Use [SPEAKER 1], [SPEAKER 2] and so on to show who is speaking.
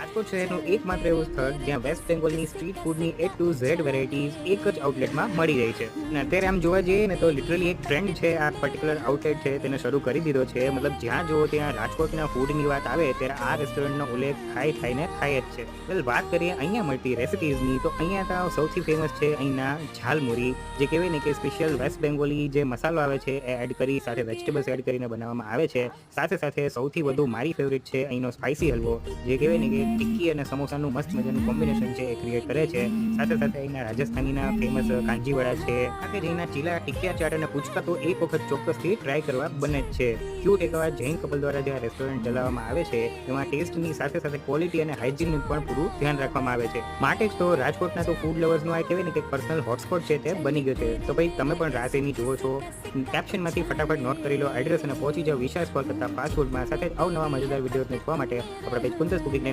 [SPEAKER 1] રાજકોટ શહેરનું એકમાત્ર એવું સ્થળ જ્યાં વેસ્ટ બેંગોલની સ્ટ્રીટ ફૂડની A to Z વેરાયટીઝ એક જ આઉટલેટમાં મળી રહી છે. અને અત્યારે આમ જોવા જઈએ ને તો લિટરલી એક ટ્રેન્ડ છે, આ પર્ટિક્યુલર આઉટલેટ છે તેને શરૂ કરી દીધો છે. મતલબ જ્યાં જુઓ ત્યાં રાજકોટના ફૂડની વાત આવે ત્યારે આ રેસ્ટોરન્ટનો ઉલ્લેખ થાય જ છે. વેલ, વાત કરીએ અહીંયા મળતી રેસિપીઝની તો અહીંયા તો સૌથી ફેમસ છે અહીંના ઝાલમુરી, જે કહેવાય ને કે સ્પેશિયલ વેસ્ટ બેંગોલી જે મસાલો આવે છે એ એડ કરી સાથે વેજીટેબલ્સ એડ કરીને બનાવવામાં આવે છે. સાથે સૌથી વધુ મારી ફેવરિટ છે અહીંનો સ્પાઇસી હલવો, જે કહેવાય ને કે ટિક્કી અને સમોસાનું મસ્ત મજાનું કોમ્બિનેશન છે એ ક્રિએટ કરે છે. સાથે અહીંના રાજસ્થાનીના ફેમસ કાંજીવડા છે, સાથે જ અહીંના ચીલા ટિક્યા ચાટ અને પૂચકા તો એક વખત ચોક્કસથી ટ્રાય કરવા બને જ છે. ક્યુટ એકવાર જૈન કપલ દ્વારા જે આ રેસ્ટોરન્ટ ચલાવવામાં આવે છે એમાં ટેસ્ટની સાથે ક્વોલિટી અને હાઇજીનનું પણ પૂરું ધ્યાન રાખવામાં આવે છે. માટે જ તો રાજકોટના તો ફૂડ લવર્સનો આ કહેવાય ને કે પર્સનલ હોટસ્પોટ છે તે બની ગયો છે. તો ભાઈ તમે પણ રાસેની જુઓ છો, કેપ્શનમાંથી ફટાફટ નોટ કરી લો એડ્રેસ અને પહોંચી જાઓ વિશાળ સ્કોર કરતા ફાસ્ટ ફૂડમાં. સાથે અવનવા મજેદાર વિડીયો જોવા માટે આપણા પેજ કુંતસ કુકિંગ